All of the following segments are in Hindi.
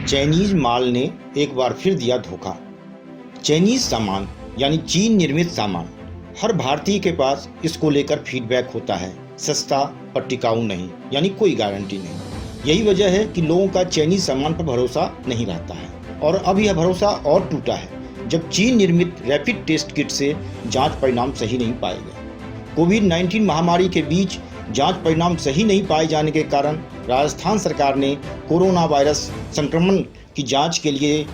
चाइनीज माल ने एक बार फिर दिया धोखा। चाइनीज सामान यानी चीन निर्मित सामान, हर भारतीय के पास इसको लेकर फीडबैक होता है, सस्ता और टिकाऊ नहीं, यानी कोई गारंटी नहीं। यही वजह है कि लोगों का चाइनीज सामान पर भरोसा नहीं रहता है और अब यह भरोसा और टूटा है जब चीन निर्मित रैपिड टेस्ट किट से जांच परिणाम सही नहीं पाए गए। कोविड-19 महामारी के बीच जांच परिणाम सही नहीं पाए जाने के कारण राजस्थान सरकार ने कोरोना वायरस संक्रमण की जांच के लिए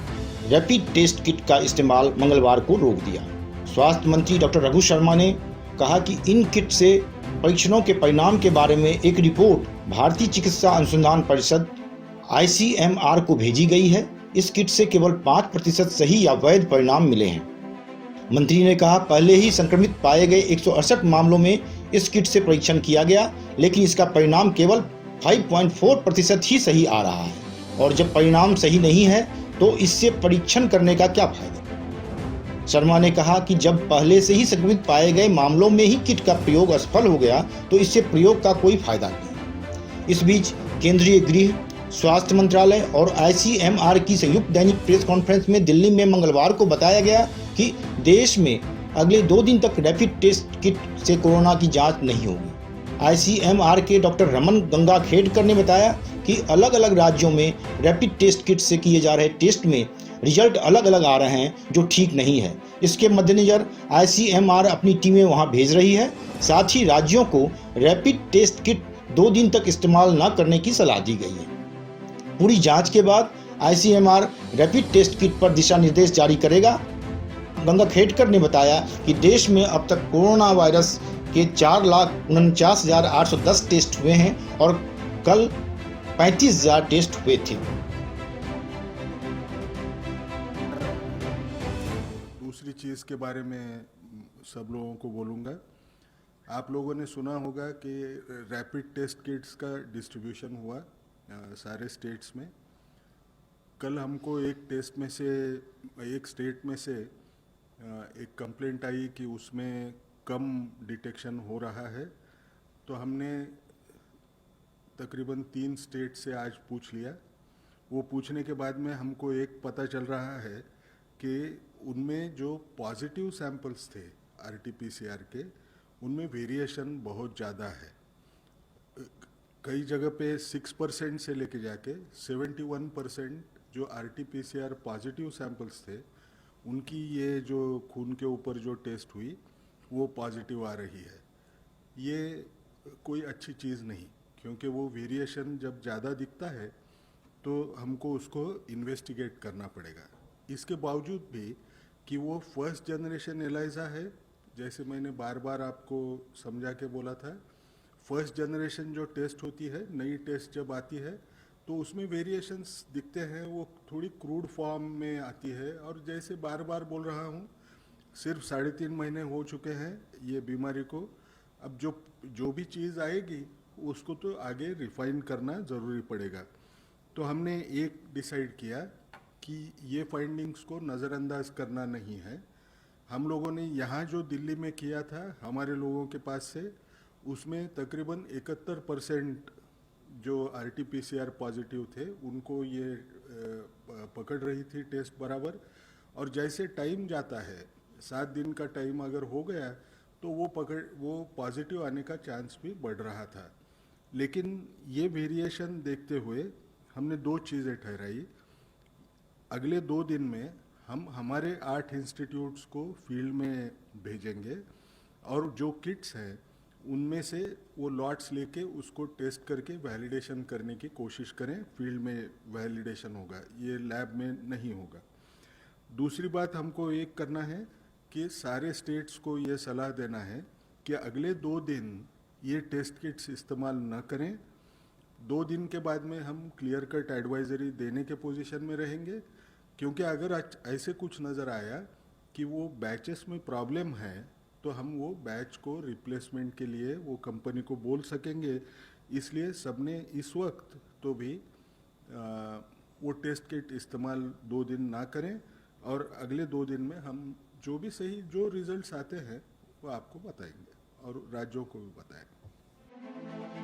रैपिड टेस्ट किट का इस्तेमाल मंगलवार को रोक दिया। स्वास्थ्य मंत्री डॉक्टर रघु शर्मा ने कहा कि इन किट से परीक्षणों के परिणाम के बारे में एक रिपोर्ट भारतीय चिकित्सा अनुसंधान परिषद ICMR को भेजी गई है। इस किट से केवल 5% सही या वैध परिणाम मिले हैं। मंत्री ने कहा, पहले ही संक्रमित पाए गए 168 मामलों में इस किट से परीक्षण किया गया, लेकिन इसका परिणाम केवल 5.4% ही सही आ रहा है और जब परिणाम सही नहीं है तो इससे परीक्षण करने का क्या फायदा। शर्मा ने कहा कि जब पहले से ही संक्रमित पाए गए मामलों में ही किट का प्रयोग असफल हो गया तो इससे प्रयोग का कोई फायदा नहीं। इस बीच केंद्रीय गृह, स्वास्थ्य मंत्रालय और ICMR की संयुक्त दैनिक प्रेस कॉन्फ्रेंस में दिल्ली में मंगलवार को बताया गया कि देश में अगले 2 दिन तक रैपिड टेस्ट किट से कोरोना की जांच नहीं होगी। ICMR के डॉक्टर रमन गंगाखेडकर ने बताया कि अलग अलग राज्यों में रैपिड टेस्ट किट से किए जा रहे टेस्ट में रिजल्ट अलग अलग आ रहे हैं, जो ठीक नहीं है। इसके मद्देनजर ICMR अपनी टीमें वहां भेज रही है। साथ ही राज्यों को रैपिड टेस्ट किट 2 दिन तक इस्तेमाल न करने की सलाह दी गई है। पूरी जांच के बाद ICMR रैपिड टेस्ट किट पर दिशा निर्देश जारी करेगा। गंगाखेडकर ने बताया कि देश में अब तक कोरोना वायरस के 4,49,810 टेस्ट हुए हैं और कल 35,000 टेस्ट हुए थे। दूसरी चीज़ के बारे में सब लोगों को बोलूँगा। आप लोगों ने सुना होगा कि रैपिड टेस्ट किट्स का डिस्ट्रीब्यूशन हुआ सारे स्टेट्स में। कल हमको एक स्टेट में से एक कंप्लेंट आई कि उसमें कम डिटेक्शन हो रहा है, तो हमने तकरीबन 3 स्टेट से आज पूछ लिया। वो पूछने के बाद में हमको एक पता चल रहा है कि उनमें जो पॉजिटिव सैंपल्स थे RT-PCR के, उनमें वेरिएशन बहुत ज़्यादा है। कई जगह पे 6% से लेके जाके 71% जो RT-PCR पॉजिटिव सैंपल्स थे, उनकी ये जो खून के ऊपर जो टेस्ट हुई वो पॉजिटिव आ रही है। ये कोई अच्छी चीज़ नहीं, क्योंकि वो वेरिएशन जब ज़्यादा दिखता है तो हमको उसको इन्वेस्टिगेट करना पड़ेगा। इसके बावजूद भी कि वो फर्स्ट जनरेशन एलाइजा है, जैसे मैंने बार बार आपको समझा के बोला था, फर्स्ट जनरेशन जो टेस्ट होती है, नई टेस्ट जब आती है तो उसमें वेरिएशंस दिखते हैं, वो थोड़ी क्रूड फॉर्म में आती है। और जैसे बार बार बोल रहा हूँ, सिर्फ 3.5 महीने हो चुके हैं ये बीमारी को। अब जो भी चीज़ आएगी उसको तो आगे रिफाइन करना ज़रूरी पड़ेगा। तो हमने एक डिसाइड किया कि ये फाइंडिंग्स को नज़रअंदाज करना नहीं है। हम लोगों ने यहाँ जो दिल्ली में किया था हमारे लोगों के पास से, उसमें तकरीबन 71% जो RT-PCR पॉजिटिव थे उनको ये पकड़ रही थी टेस्ट बराबर। और जैसे टाइम जाता है, 7 दिन का टाइम अगर हो गया तो वो पॉजिटिव आने का चांस भी बढ़ रहा था। लेकिन ये वेरिएशन देखते हुए हमने 2 चीज़ें ठहराई। अगले 2 दिन में हम हमारे 8 इंस्टीट्यूट्स को फील्ड में भेजेंगे और जो किट्स हैं उनमें से वो लॉट्स लेके उसको टेस्ट करके वैलिडेशन करने की कोशिश करें। फील्ड में वैलिडेशन होगा, ये लैब में नहीं होगा। दूसरी बात हमको एक करना है कि सारे स्टेट्स को ये सलाह देना है कि अगले 2 दिन ये टेस्ट किट्स इस्तेमाल न करें। 2 दिन के बाद में हम क्लियर कट एडवाइजरी देने के पोजीशन में रहेंगे, क्योंकि अगर ऐसे कुछ नज़र आया कि वो बैचेस में प्रॉब्लम है तो हम वो बैच को रिप्लेसमेंट के लिए वो कंपनी को बोल सकेंगे। इसलिए सबने इस वक्त तो भी वो टेस्ट किट इस्तेमाल 2 दिन ना करें और अगले 2 दिन में हम जो भी सही जो रिजल्ट्स आते हैं वो आपको बताएंगे और राज्यों को भी बताएंगे।